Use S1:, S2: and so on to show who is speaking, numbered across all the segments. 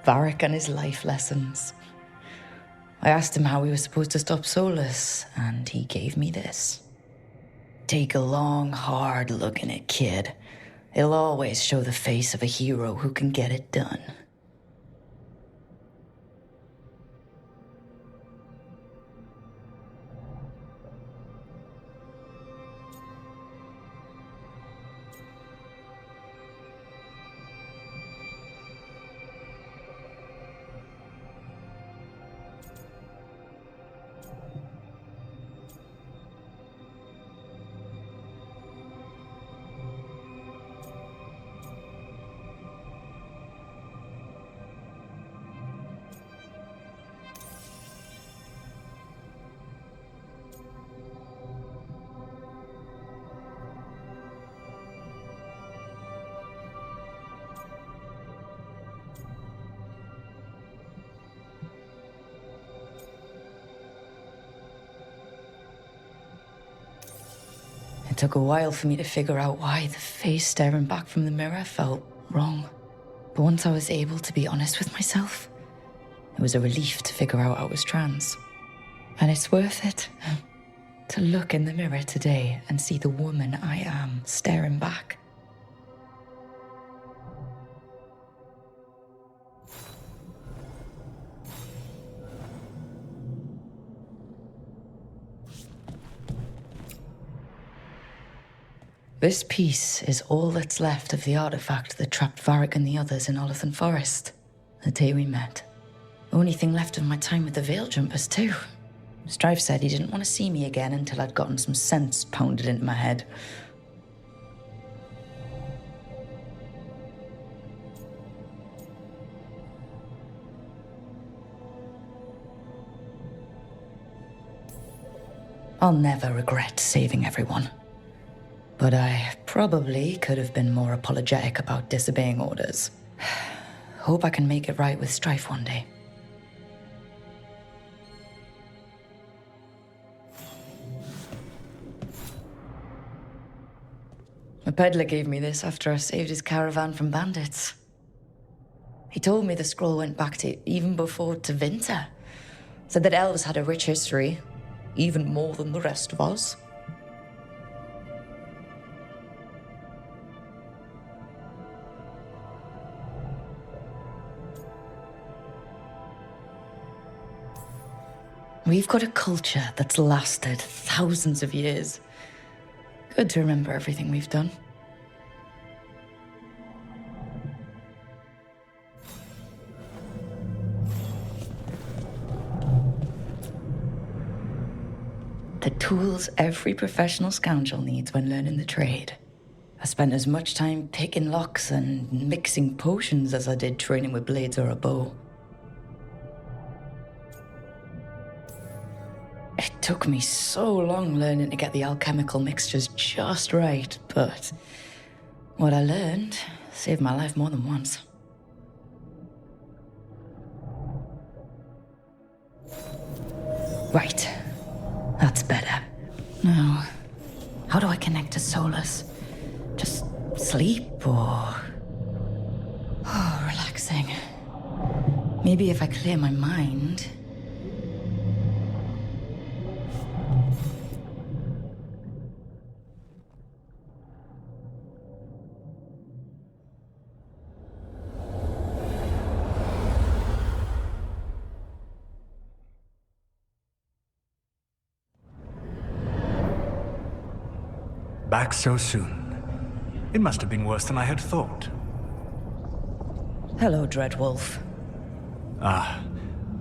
S1: Varric and his life lessons. I asked him how we were supposed to stop Solus, and he gave me this. Take a long, hard look in it, kid. It'll always show the face of a hero who can get it done. It took a while for me to figure out why the face staring back from the mirror felt wrong. But once I was able to be honest with myself, it was a relief to figure out I was trans. And it's worth it to look in the mirror today and see the woman I am staring back. This piece is all that's left of the artifact that trapped Varric and the others in Olithan Forest, the day we met. Only thing left of my time with the Veil Jumpers, too. Strife said he didn't want to see me again until I'd gotten some sense pounded into my head. I'll never regret saving everyone. But I probably could have been more apologetic about disobeying orders. Hope I can make it right with Strife one day. A peddler gave me this after I saved his caravan from bandits. He told me the scroll went back to even before Tevinter. Said that elves had a rich history, even more than the rest of us. We've got a culture that's lasted thousands of years. Good to remember everything we've done. The tools every professional scoundrel needs when learning the trade. I spent as much time picking locks and mixing potions as I did training with blades or a bow. It took me so long learning to get the alchemical mixtures just right, but what I learned saved my life more than once. Right, that's better. Now, how do I connect to Solus? Just sleep or... Oh, relaxing. Maybe if I clear my mind...
S2: Back so soon. It must have been worse than I had thought.
S1: Hello, Dreadwolf.
S2: Ah,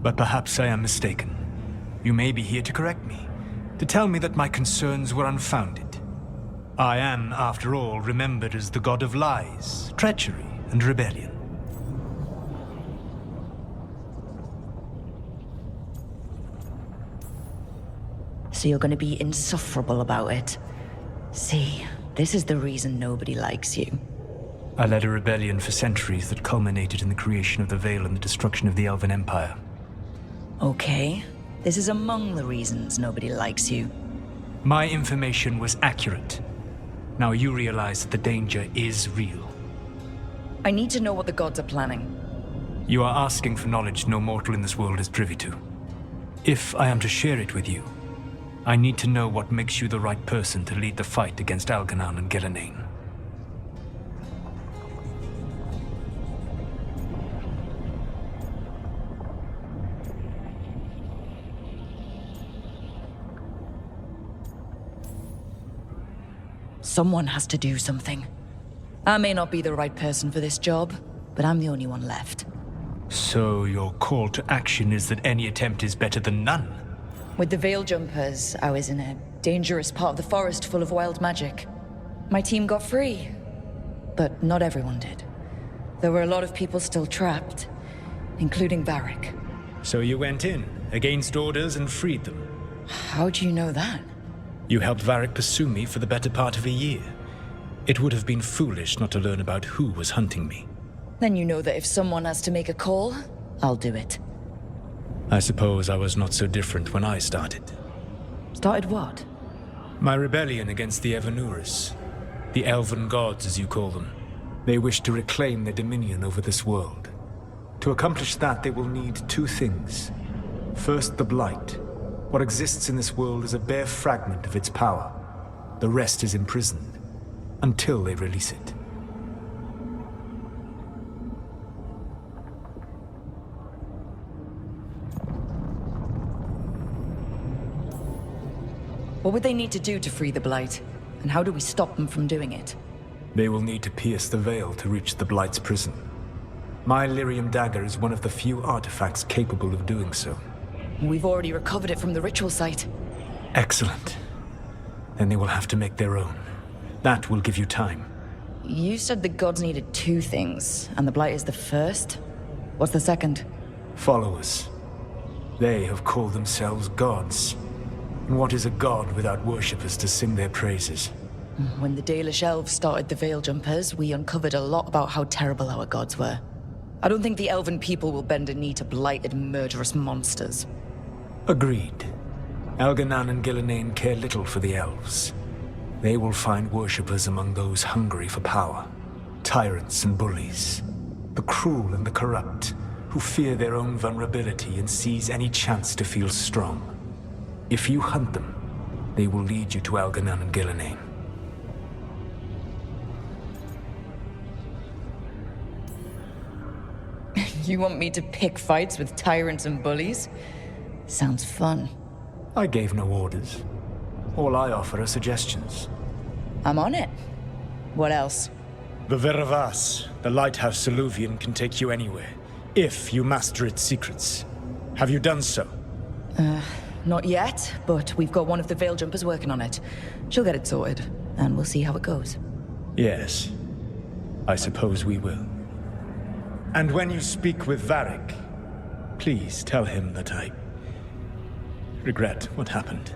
S2: but perhaps I am mistaken. You may be here to correct me, to tell me that my concerns were unfounded. I am, after all, remembered as the god of lies, treachery, and rebellion.
S1: So you're going to be insufferable about it. See, this is the reason nobody likes you.
S2: I led a rebellion for centuries that culminated in the creation of the Veil and the destruction of the Elven Empire.
S1: Okay, this is among the reasons nobody likes you.
S2: My information was accurate. Now you realize that the danger is real.
S1: I need to know what the gods are planning.
S2: You are asking for knowledge no mortal in this world is privy to. If I am to share it with you, I need to know what makes you the right person to lead the fight against Algernon and Gillenane.
S1: Someone has to do something. I may not be the right person for this job, but I'm the only one left.
S2: So your call to action is that any attempt is better than none?
S1: With the Veil Jumpers, I was in a dangerous part of the forest full of wild magic. My team got free, but not everyone did. There were a lot of people still trapped, including Varric.
S2: So you went in, against orders, and freed them?
S1: How do you know that?
S2: You helped Varric pursue me for the better part of a year. It would have been foolish not to learn about who was hunting me.
S1: Then you know that if someone has to make a call, I'll do it.
S2: I suppose I was not so different when I started.
S1: Started what?
S2: My rebellion against the Evanuris. The elven gods, as you call them. They wish to reclaim their dominion over this world. To accomplish that, they will need two things. First, the Blight. What exists in this world is a bare fragment of its power. The rest is imprisoned, until they release it.
S1: What would they need to do to free the Blight? And how do we stop them from doing it?
S2: They will need to pierce the veil to reach the Blight's prison. My Lyrium dagger is one of the few artifacts capable of doing so.
S1: We've already recovered it from the ritual site.
S2: Excellent. Then they will have to make their own. That will give you time.
S1: You said the gods needed two things, and the Blight is the first? What's the second?
S2: Followers. They have called themselves gods. And what is a god without worshippers to sing their praises?
S1: When the Dalish elves started the Veil Jumpers, we uncovered a lot about how terrible our gods were. I don't think the elven people will bend a knee to blighted, murderous monsters.
S2: Agreed. Algernon and Gillenane care little for the elves. They will find worshippers among those hungry for power. Tyrants and bullies. The cruel and the corrupt, who fear their own vulnerability and seize any chance to feel strong. If you hunt them, they will lead you to Algernon and Gillenane.
S1: You want me to pick fights with tyrants and bullies? Sounds fun.
S2: I gave no orders. All I offer are suggestions.
S1: I'm on it. What else?
S2: The Veravas, the lighthouse Soluvian, can take you anywhere, if you master its secrets. Have you done so?
S1: Not yet, but we've got one of the Veil Jumpers working on it. She'll get it sorted, and we'll see how it goes.
S2: Yes. I suppose we will. And when you speak with Varric, please tell him that I regret what happened.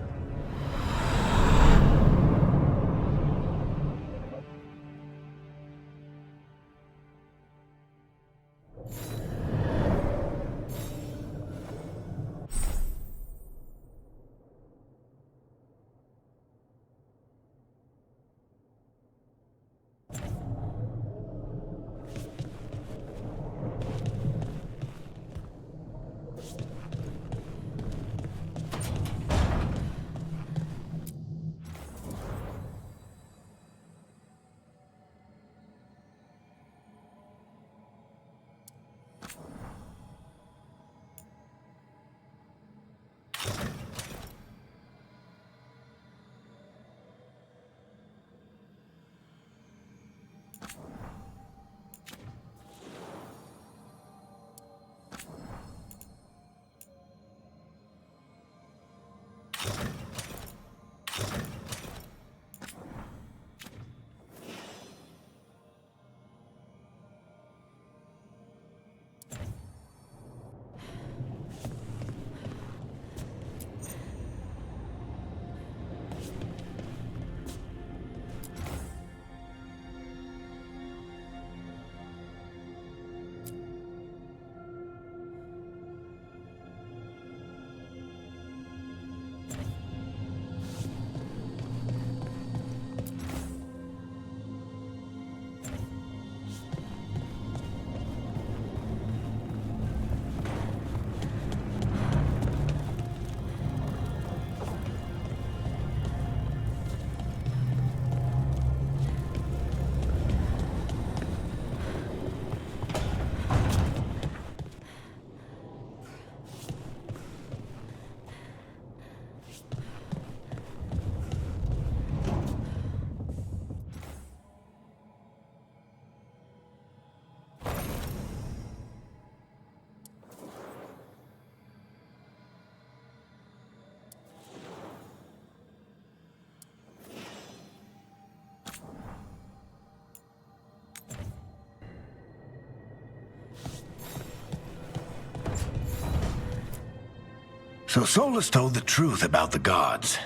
S3: So Solus told the truth about the gods.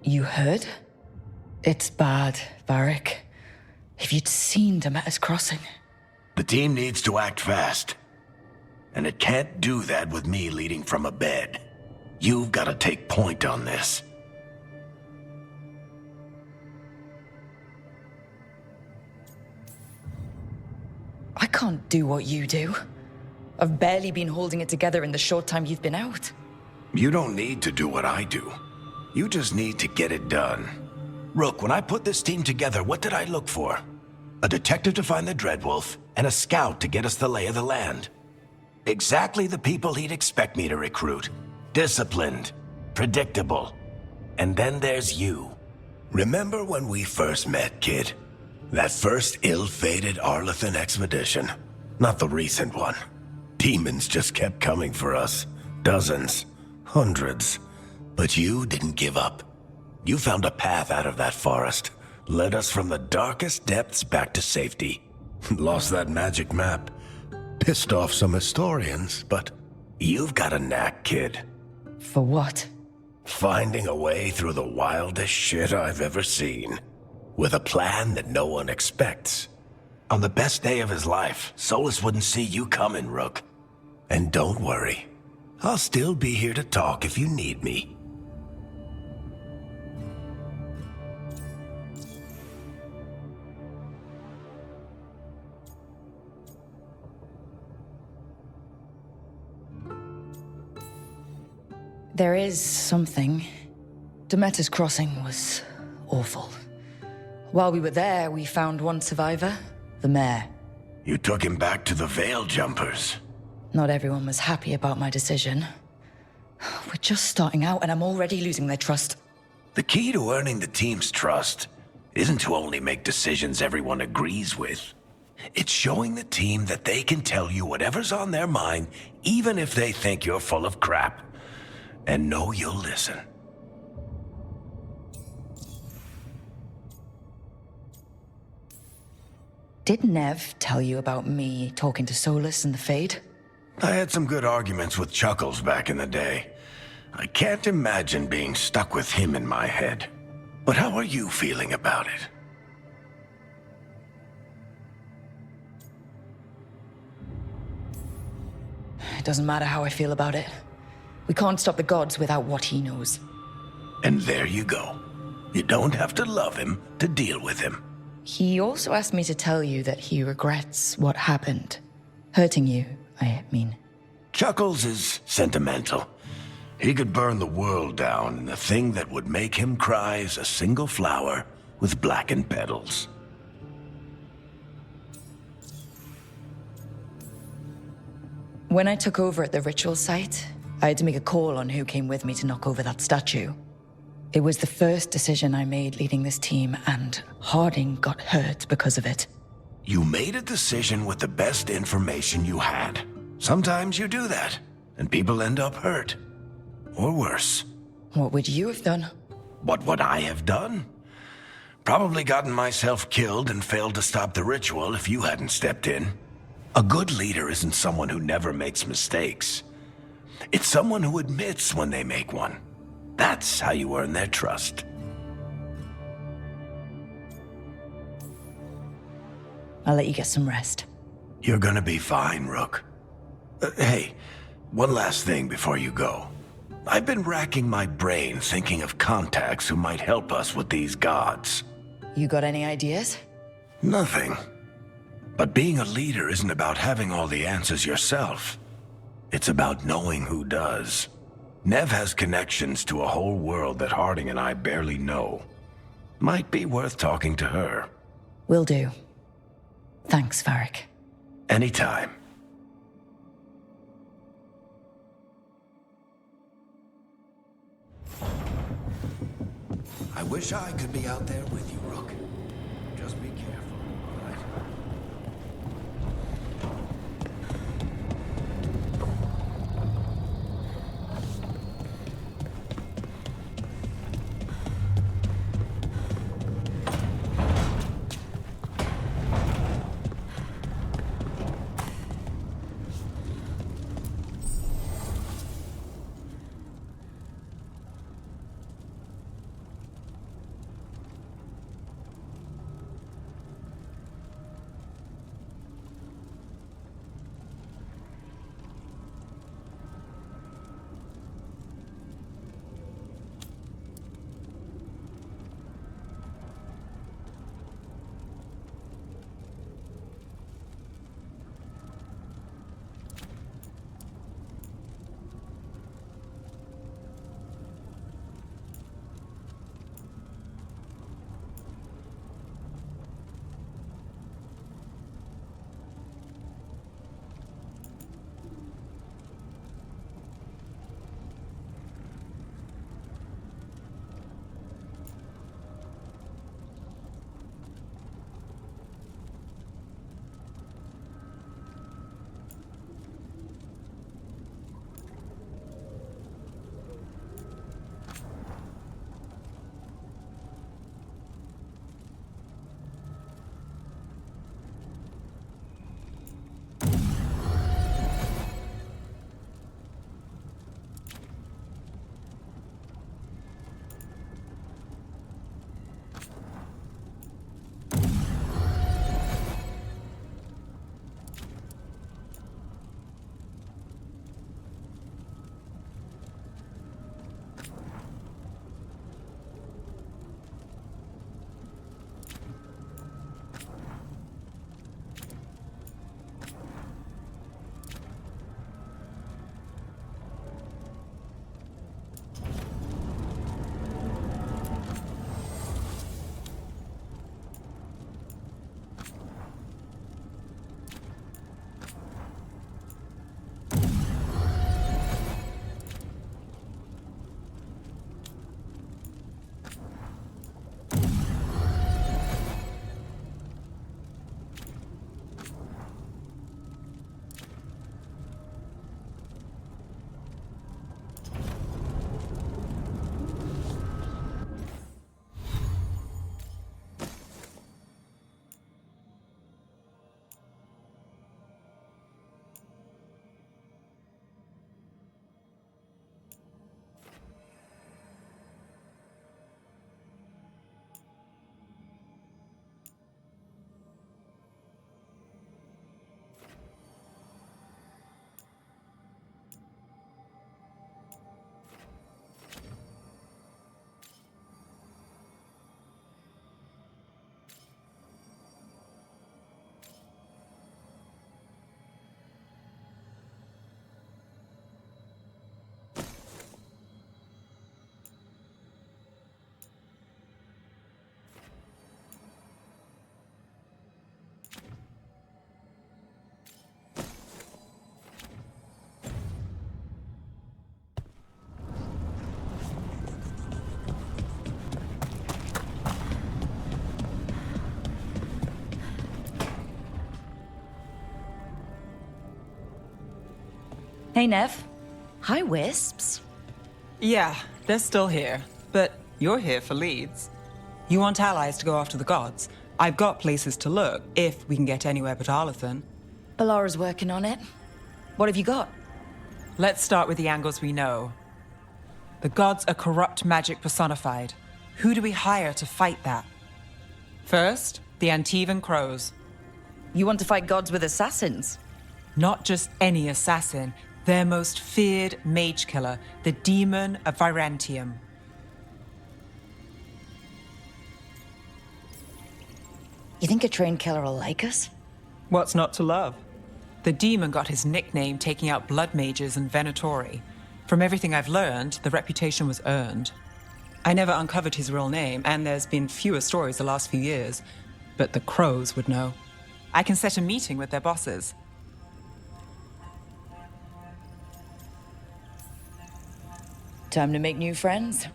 S1: You heard? It's bad, Varric. If you'd seen Demeter's crossing.
S3: The team needs to act fast. And it can't do that with me leading from a bed. You've got to take point on this.
S1: I can't do what you do. I've barely been holding it together in the short time you've been out.
S3: You don't need to do what I do. You just need to get it done. Rook, when I put this team together, what did I look for? A detective to find the Dreadwolf, and a scout to get us the lay of the land. Exactly the people he'd expect me to recruit. Disciplined, predictable. And then there's you. Remember when we first met, kid? That first ill-fated Arlethan expedition. Not the recent one. Demons just kept coming for us. Dozens. Hundreds. But you didn't give up. You found a path out of that forest. Led us from the darkest depths back to safety. Lost that magic map. Pissed off some historians, but you've got a knack, kid.
S1: For what?
S3: Finding a way through the wildest shit I've ever seen. With a plan that no one expects. On the best day of his life, Solus wouldn't see you coming, Rook. And don't worry. I'll still be here to talk if you need me.
S1: There is something. Demeter's crossing was awful. While we were there, we found one survivor, the mayor.
S3: You took him back to the Veil Jumpers.
S1: Not everyone was happy about my decision. We're just starting out and I'm already losing their trust.
S3: The key to earning the team's trust isn't to only make decisions everyone agrees with. It's showing the team that they can tell you whatever's on their mind, even if they think you're full of crap. And know you'll listen.
S1: Did Nev tell you about me talking to Solus and the Fade?
S3: I had some good arguments with Chuckles back in the day. I can't imagine being stuck with him in my head. But how are you feeling about it?
S1: It doesn't matter how I feel about it. We can't stop the gods without what he knows.
S3: And there you go. You don't have to love him to deal with him.
S1: He also asked me to tell you that he regrets what happened. Hurting you, I mean.
S3: Chuckles is sentimental. He could burn the world down, and the thing that would make him cry is a single flower with blackened petals.
S1: When I took over at the ritual site, I had to make a call on who came with me to knock over that statue. It was the first decision I made leading this team, and Harding got hurt because of it.
S3: You made a decision with the best information you had. Sometimes you do that, and people end up hurt. Or worse.
S1: What would you have done?
S3: What would I have done? Probably gotten myself killed and failed to stop the ritual if you hadn't stepped in. A good leader isn't someone who never makes mistakes. It's someone who admits when they make one. That's how you earn their trust.
S1: I'll let you get some rest.
S3: You're gonna be fine, Rook. Hey, one last thing before you go. I've been racking my brain thinking of contacts who might help us with these gods.
S1: You got any ideas?
S3: Nothing. But being a leader isn't about having all the answers yourself. It's about knowing who does. Nev has connections to a whole world that Harding and I barely know. Might be worth talking to her.
S1: Will do. Thanks, Varric.
S3: Anytime. I wish I could be out there with you, Rook. Just be careful, all right?
S1: Hey, Nev. Hi, Wisps.
S4: Yeah, they're still here. But you're here for leads. You want allies to go after the gods? I've got places to look, if we can get anywhere but Arlathan.
S1: Balara's working on it. What have you got?
S4: Let's start with the angles we know. The gods are corrupt magic personified. Who do we hire to fight that? First, the Antivan Crows.
S1: You want to fight gods with assassins?
S4: Not just any assassin, their most feared mage killer, the demon of Virantium.
S1: You think a trained killer will like us?
S4: What's not to love? The demon got his nickname taking out blood mages and Venatori. From everything I've learned, the reputation was earned. I never uncovered his real name, and there's been fewer stories the last few years, but the Crows would know. I can set a meeting with their bosses.
S1: Time to make new friends.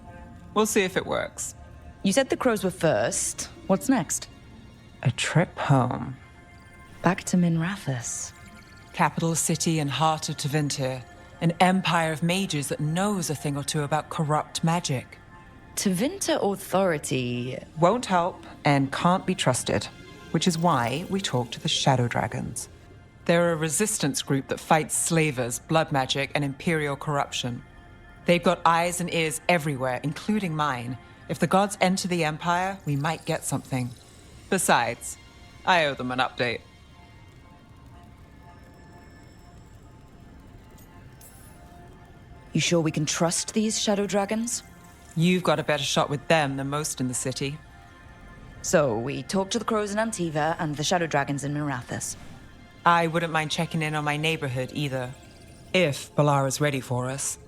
S4: We'll see if it works.
S1: You said the crows were first. What's next?
S4: A trip home.
S1: Back to Minrathous.
S4: Capital city and heart of Tevinter. An empire of mages that knows a thing or two about corrupt magic.
S1: Tevinter authority.
S4: Won't help and can't be trusted, which is why we talk to the Shadow Dragons. They're a resistance group that fights slavers, blood magic, and imperial corruption. They've got eyes and ears everywhere, including mine. If the gods enter the Empire, we might get something. Besides, I owe them an update.
S1: You sure we can trust these shadow dragons?
S4: You've got a better shot with them than most in the city.
S1: So, we talk to the crows in Antiva and the shadow dragons in Minrathous.
S4: I wouldn't mind checking in on my neighborhood either. If Balara's ready for us.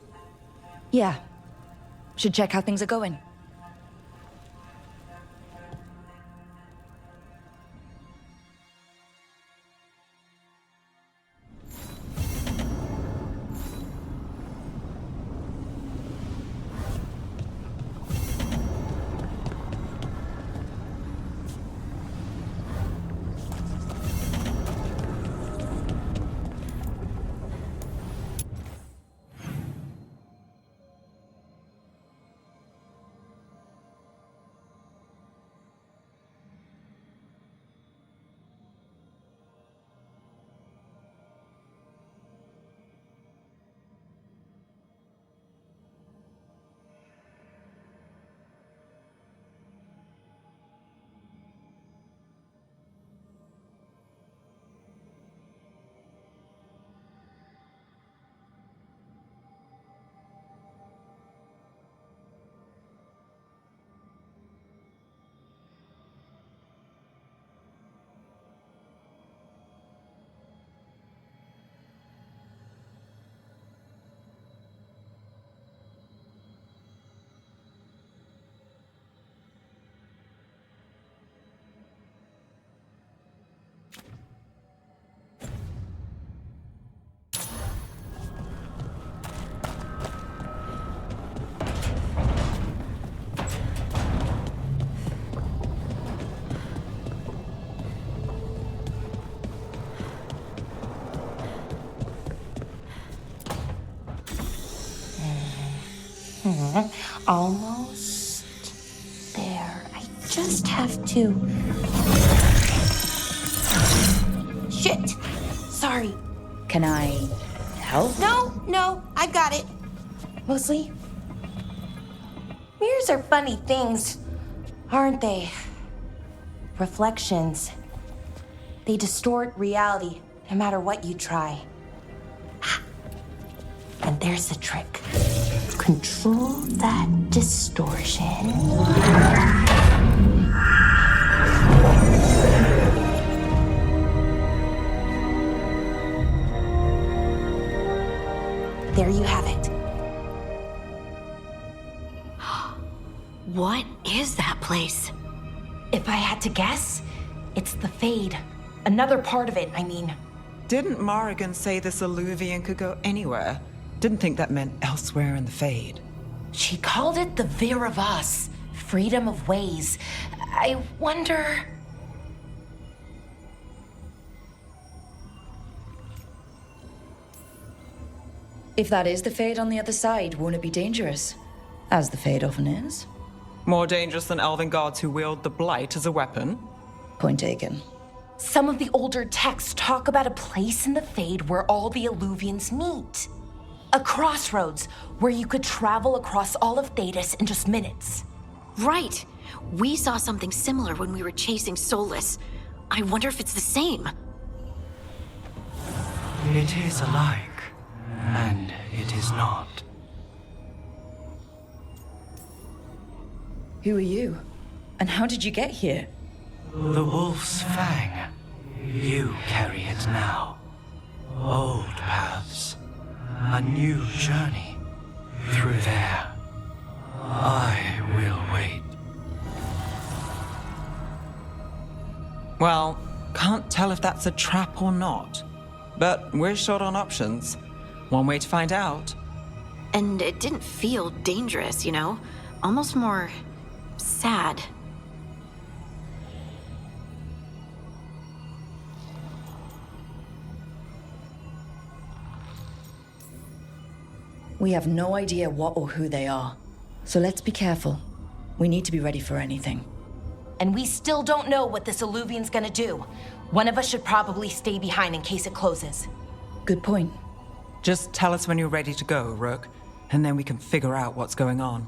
S1: Yeah. Should check how things are going.
S5: Almost there. I just have to... Shit! Sorry.
S1: Can I help?
S5: No, I've got it. Mostly. Mirrors are funny things, aren't they? Reflections. They distort reality, no matter what you try. And there's the trick. Control that distortion. There you have it.
S6: What is that place?
S5: If I had to guess, it's the Fade. Another part of it, I mean.
S4: Didn't Morrigan say this Alluvian could go anywhere? Didn't think that meant elsewhere in the Fade.
S5: She called it the Vir of Us, freedom of ways. I wonder...
S1: If that is the fate on the other side, won't it be dangerous? As the fate often is.
S4: More dangerous than elven gods who wield the blight as a weapon?
S1: Point taken.
S5: Some of the older texts talk about a place in the Fade where all the Illuvians meet. A crossroads where you could travel across all of Thedas in just minutes.
S6: Right. We saw something similar when we were chasing Solus. I wonder if it's the same.
S7: It is alike, and it is not.
S1: Who are you? And how did you get here?
S7: The wolf's fang. You carry it now. Old paths. A new journey. Through there. I will wait.
S4: Well, can't tell if that's a trap or not. But we're short on options. One way to find out.
S6: And it didn't feel dangerous, you know? Almost more sad.
S1: We have no idea what or who they are. So let's be careful. We need to be ready for anything.
S5: And we still don't know what this Illuvian's gonna do. One of us should probably stay behind in case it closes.
S1: Good point.
S4: Just tell us when you're ready to go, Rook, and then we can figure out what's going on.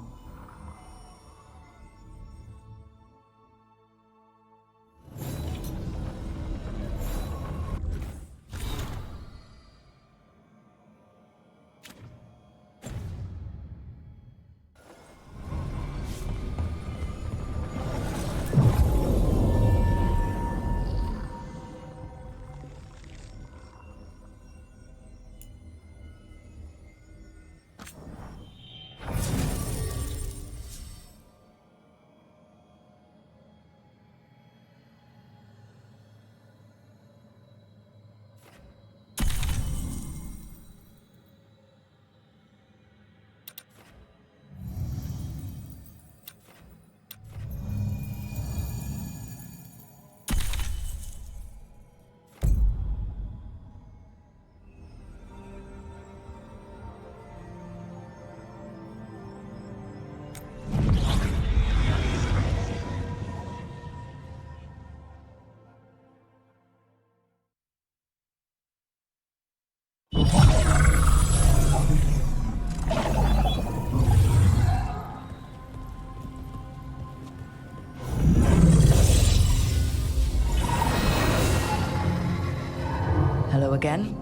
S1: Hello again.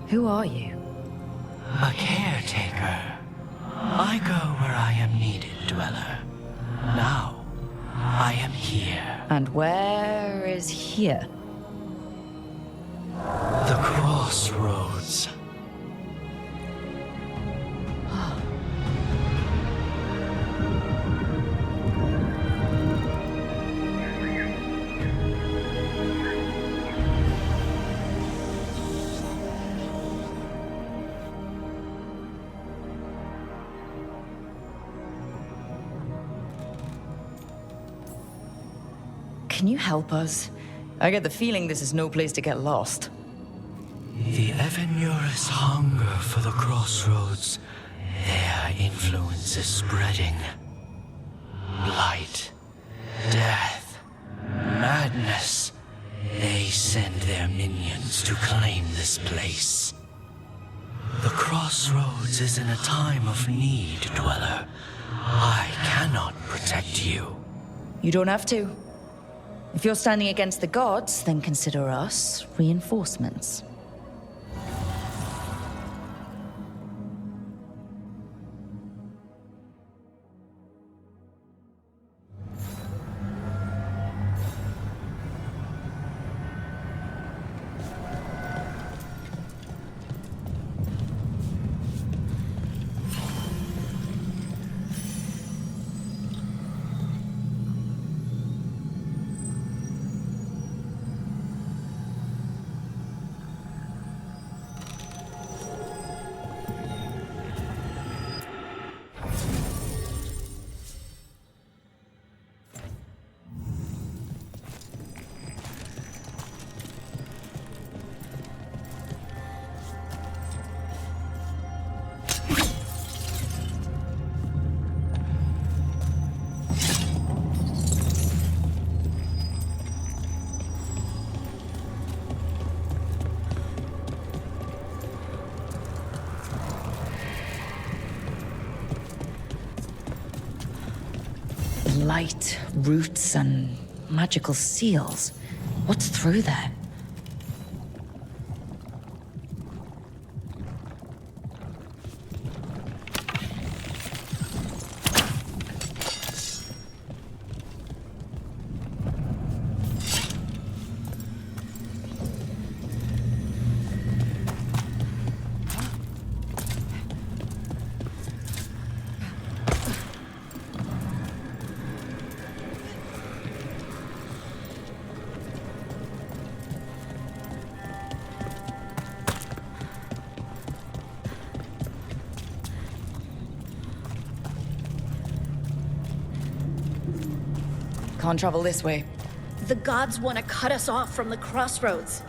S1: Who are you?
S7: A caretaker. I go where I am needed, dweller. Now, I am here.
S1: And where is here?
S7: The crossroads.
S1: Can you help us? I get the feeling this is no place to get lost.
S7: The Evenurus hunger for the crossroads. Their influence is spreading. Blight, death, madness. They send their minions to claim this place. The crossroads is in a time of need, dweller. I cannot protect you.
S1: You don't have to. If you're standing against the gods, then consider us reinforcements. light, roots, and magical seals. What's through there? Can't travel this way.
S6: The gods want to cut us off from the crossroads.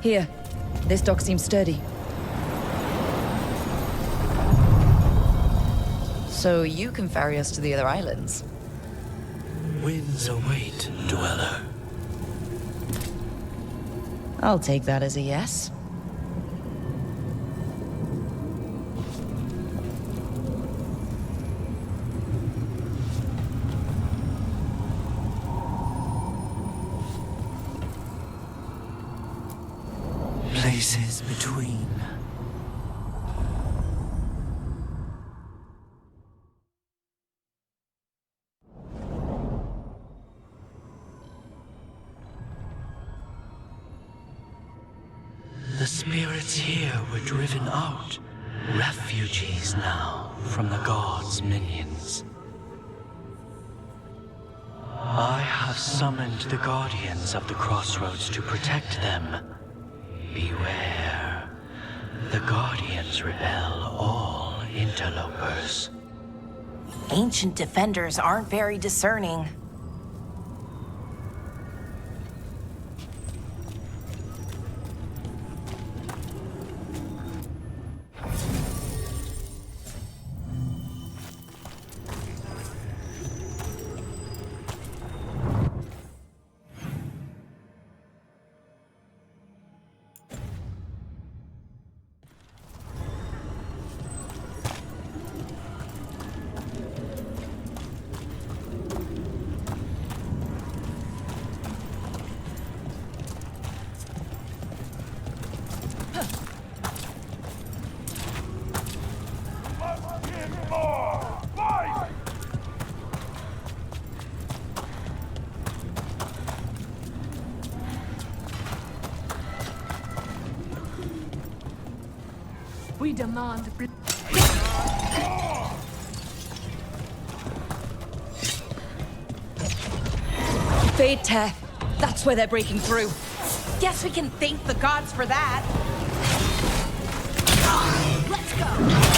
S1: Here, this dock seems sturdy. So you can ferry us to the other islands?
S7: Winds await, dweller.
S1: I'll take that as a yes.
S7: Places between. The spirits here were driven out, refugees now from the gods' minions. I have summoned the guardians of the crossroads to protect them. Beware. The guardians repel all interlopers.
S5: Ancient defenders aren't very discerning.
S8: We demand...
S1: Fade tear. That's where they're breaking through.
S5: Guess we can thank the gods for that. Let's go!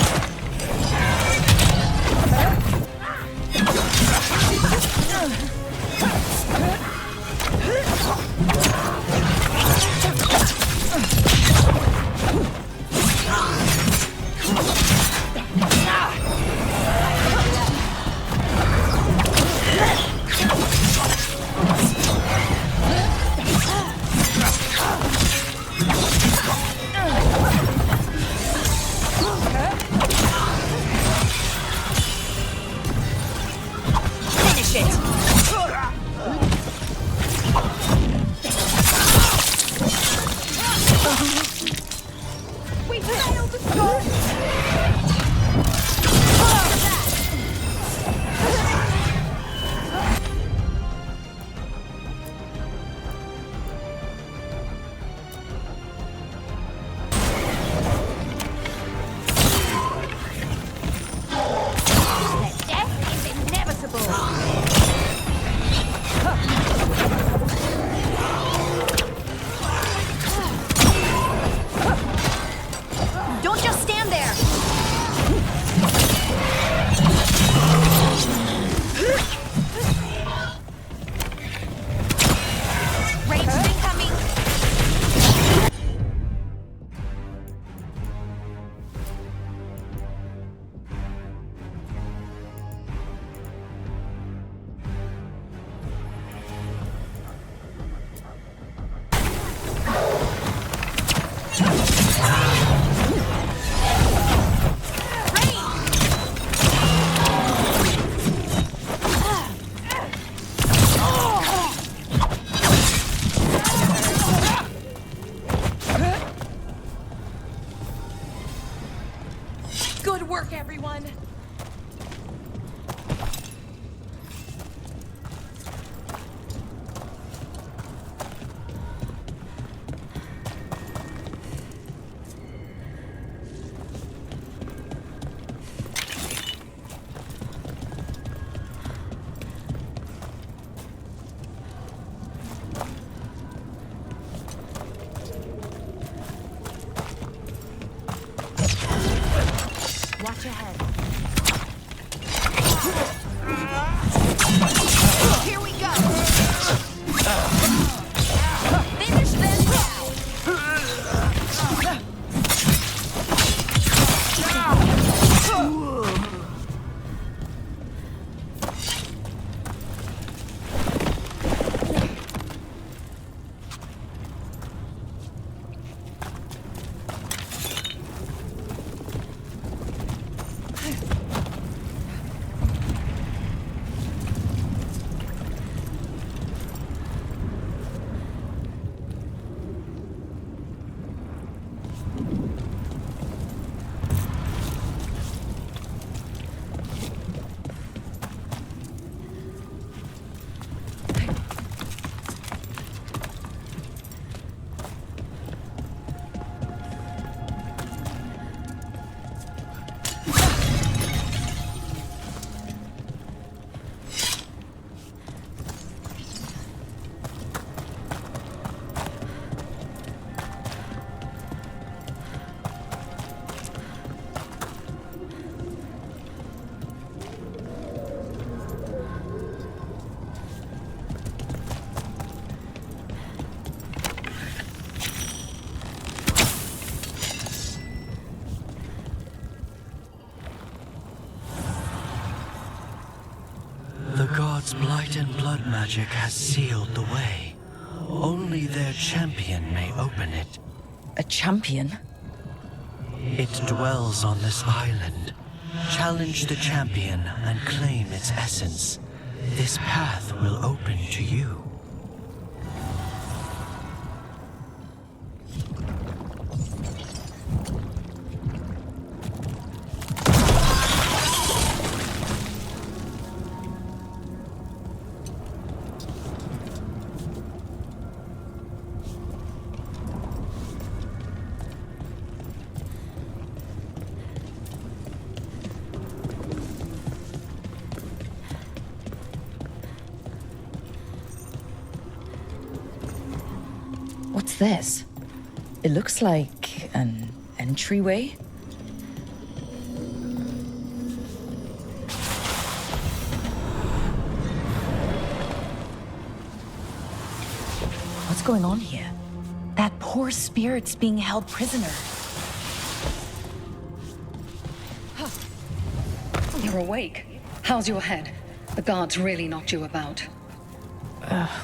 S7: Its blight and blood magic has sealed the way. Only their champion may open it.
S1: A champion?
S7: It dwells on this island. Challenge the champion and claim its essence. This path will open to you.
S1: What's this? It looks like an entryway. What's going on here?
S5: That poor spirit's being held prisoner.
S9: You're awake. How's your head? The guards really knocked you about.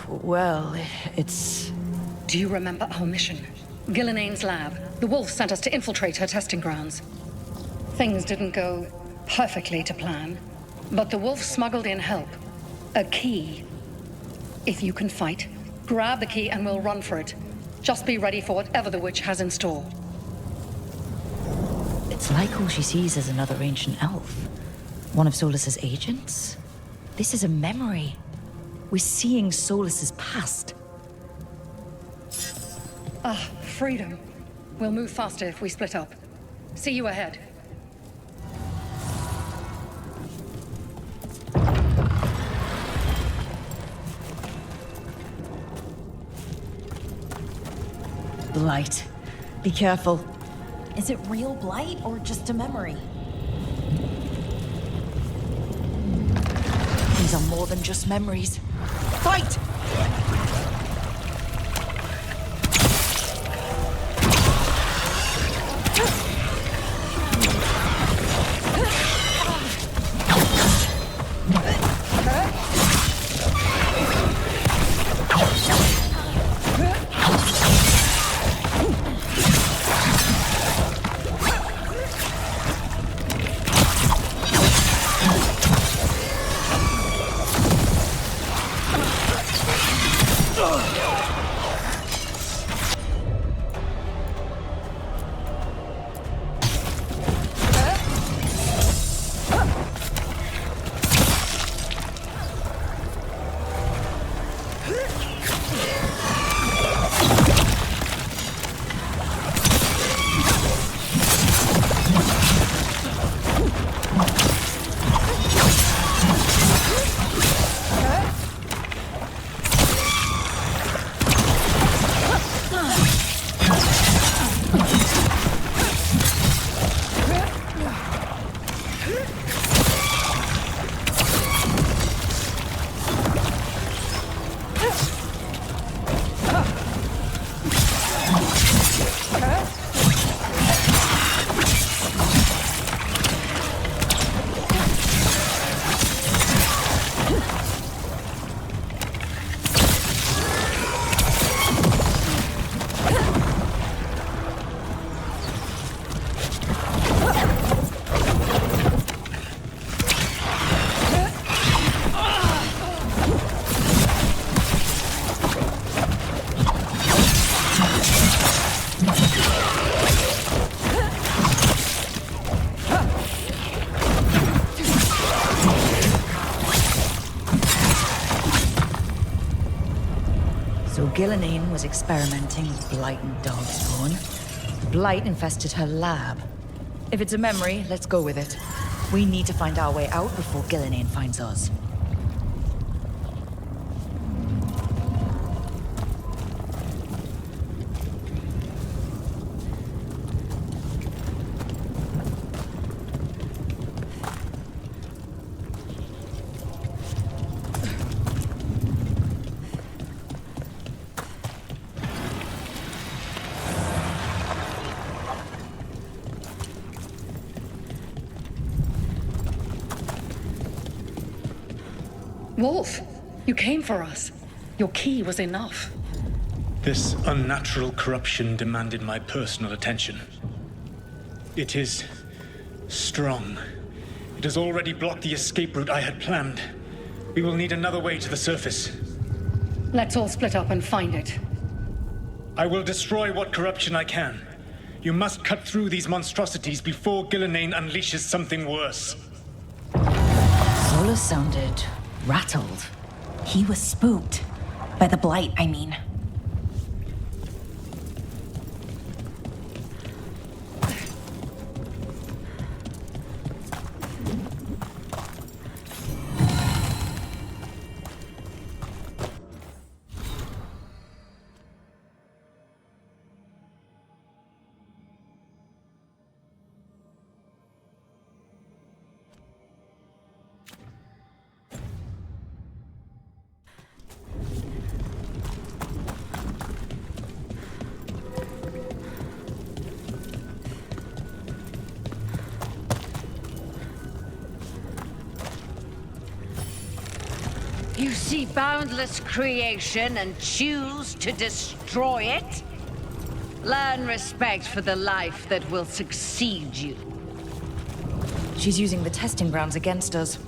S1: Well, it's...
S9: Do you remember our mission? Gillinane's lab. The wolf sent us to infiltrate her testing grounds. Things didn't go perfectly to plan, but the wolf smuggled in help. A key. If you can fight, grab the key and we'll run for it. Just be ready for whatever the witch has in store.
S1: It's like all she sees is another ancient elf. One of Solus's agents? This is a memory. We're seeing Solus's past.
S9: Ah, freedom. We'll move faster if we split up. See you ahead.
S1: Blight. Be careful.
S5: Is it real blight or just a memory?
S1: These are more than just memories. Fight! Gillinane was experimenting with blight and darkspawn. Blight infested her lab. If it's a memory, let's go with it. We need to find our way out before Gillinane finds us.
S9: Wolf, you came for us. Your key was enough.
S2: This unnatural corruption demanded my personal attention. It is strong. It has already blocked the escape route I had planned. We will need another way to the surface.
S9: Let's all split up and find it.
S2: I will destroy what corruption I can. You must cut through these monstrosities before Gillenane unleashes something worse.
S5: Solus sounded rattled. He was spooked. By the blight, I mean.
S10: You see boundless creation and choose to destroy it? Learn respect for the life that will succeed you.
S5: She's using the testing grounds against us.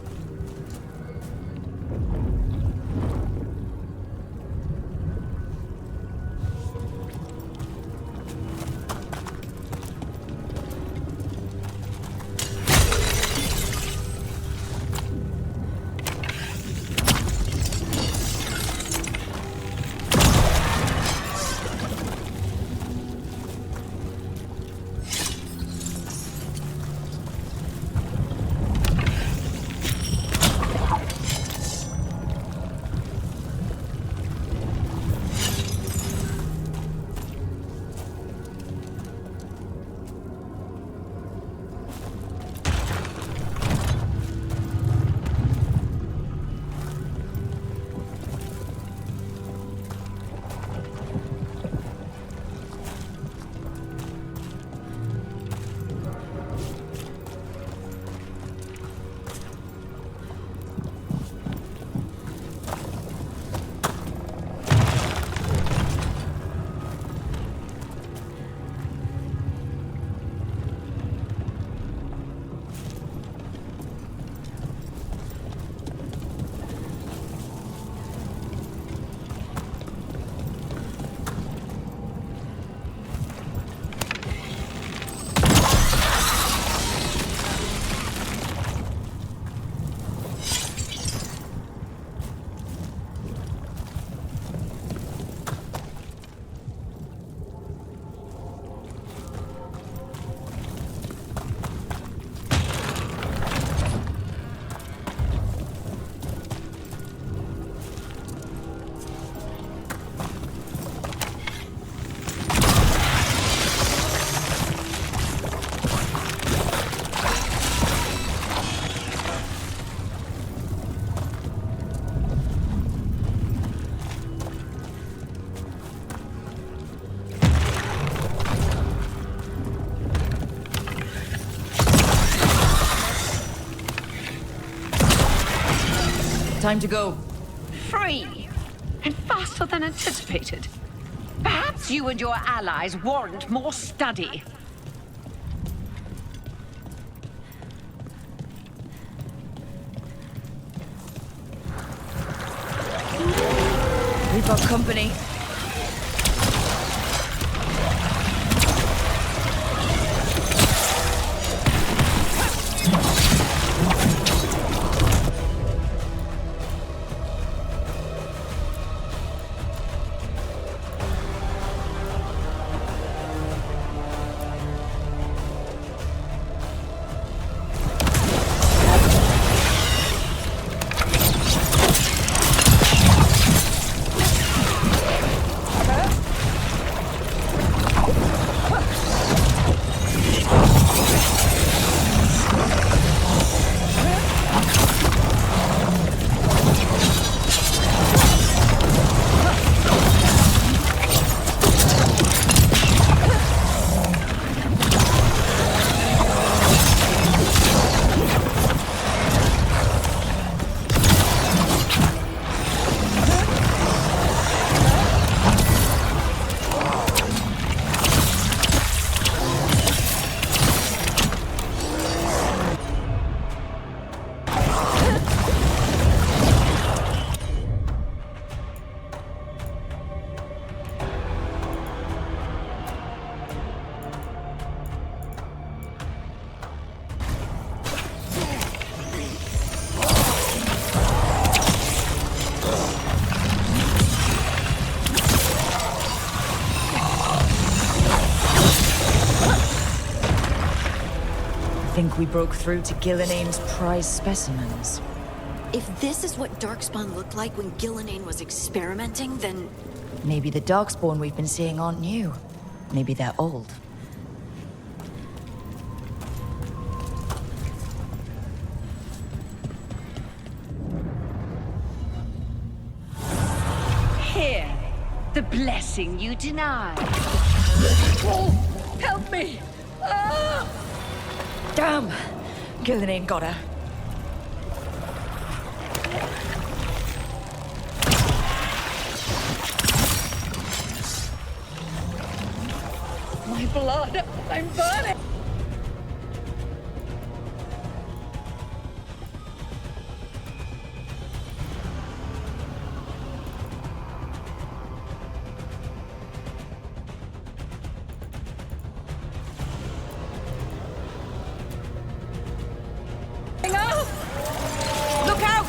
S5: Time to go.
S10: Free! And faster than anticipated. Perhaps you and your allies warrant more study.
S5: We've got company.
S1: think we broke through to Gillenane's prize specimens.
S6: If this is what Darkspawn looked like when Gillenane was experimenting, then...
S1: Maybe the Darkspawn we've been seeing aren't new. Maybe they're old.
S10: Here, the blessing you denied.
S8: Oh, help me! Ah!
S1: Damn! Gillenane got her.
S8: My blood! I'm burning!
S5: Look out!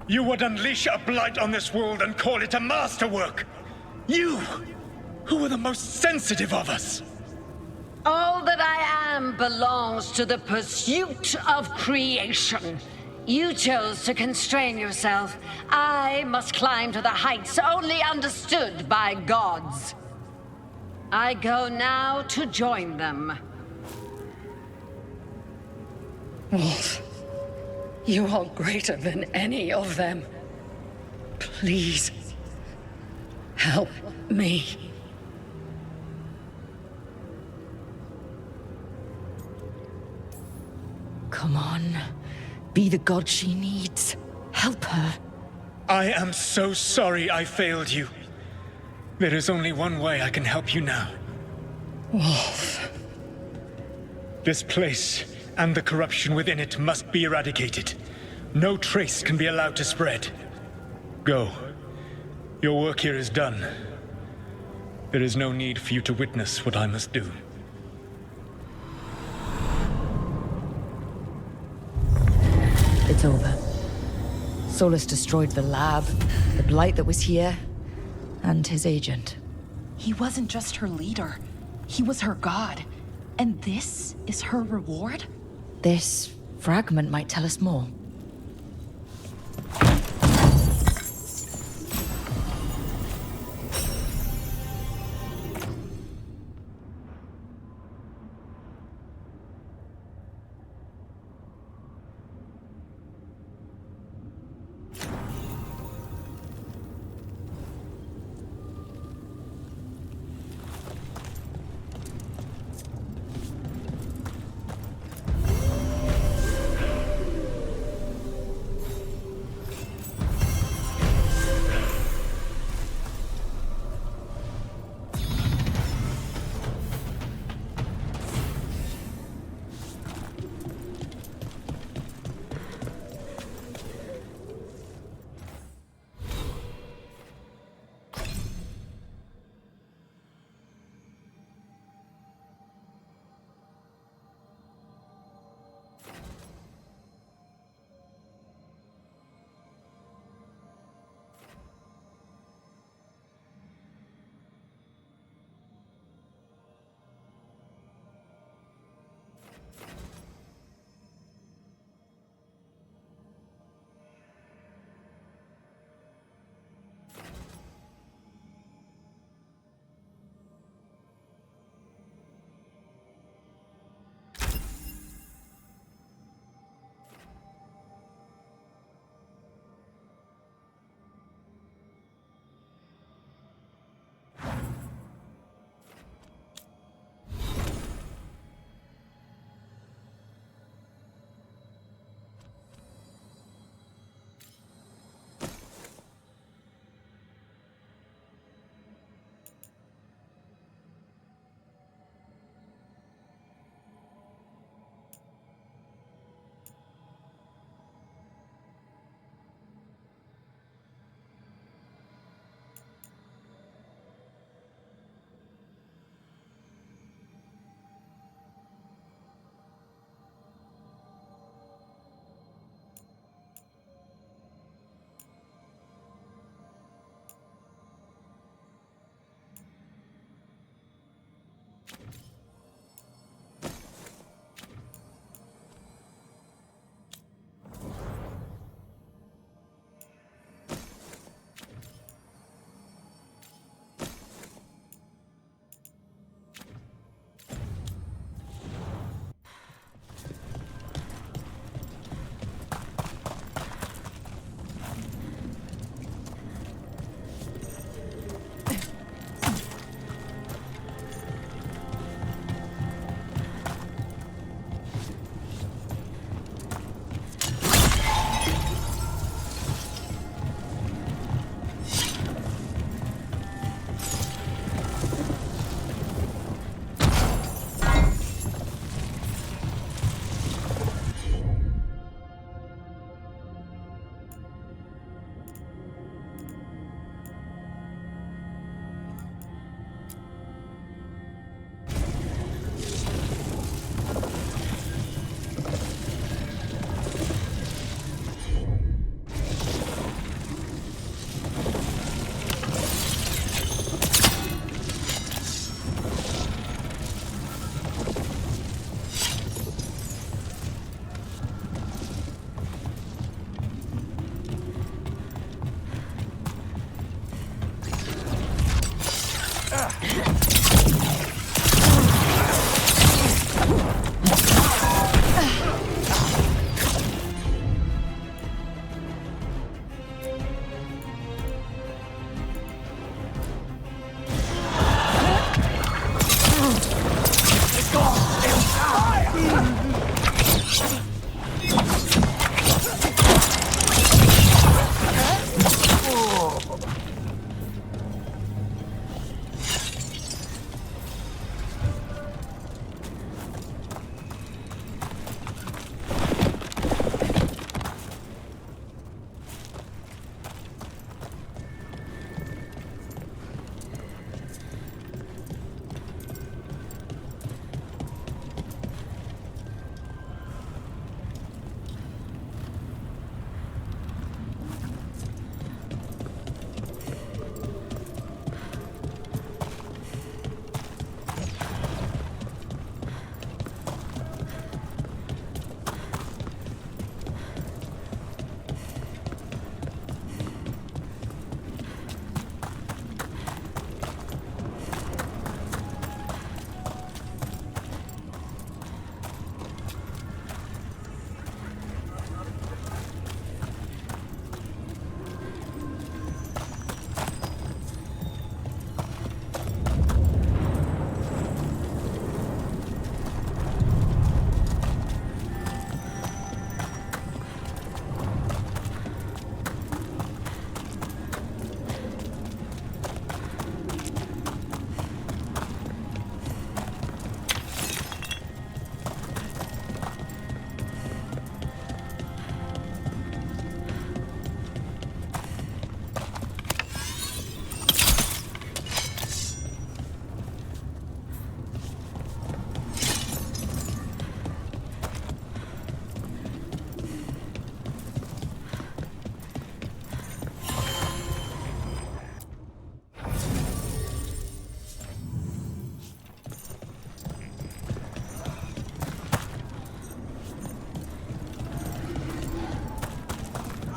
S2: You would unleash a blight on this world and call it a masterwork! You, who are the most sensitive of us!
S10: All that I am belongs to the pursuit of creation. You chose to constrain yourself. I must climb to the heights only understood by gods. I go now to join them.
S9: Wolf, you are greater than any of them. Please, help me.
S1: Come on. Be the god she needs. Help her.
S2: I am so sorry I failed you. There is only one way I can help you now.
S9: Wolf.
S2: This place and the corruption within it must be eradicated. No trace can be allowed to spread. Go. Your work here is done. There is no need for you to witness what I must do.
S1: It's over. Solus destroyed the lab, the blight that was here, and his agent.
S5: He wasn't just her leader. He was her god. And this is her reward?
S1: This fragment might tell us more.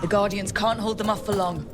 S1: The Guardians can't hold them off for long.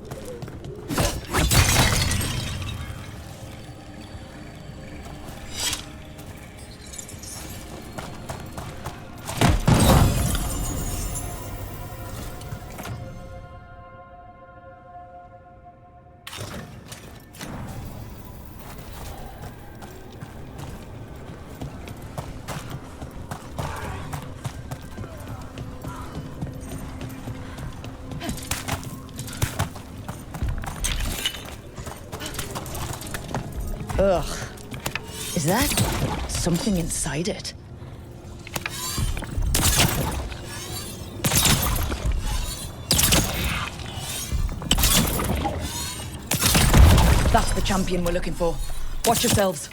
S1: Ugh. Is that something inside it? That's the champion we're looking for. Watch yourselves.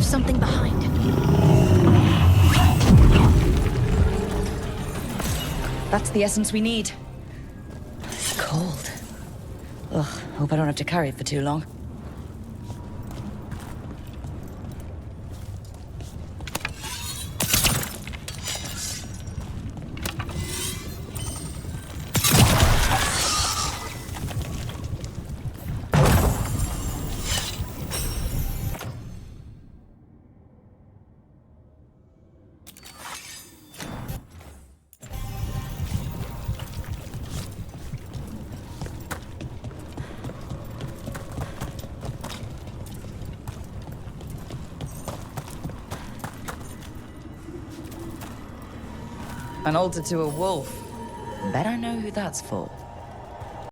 S6: left something behind.
S1: That's the essence we need. It's cold. Ugh, hope I don't have to carry it for too long. An altar to a wolf. Bet I know who that's for.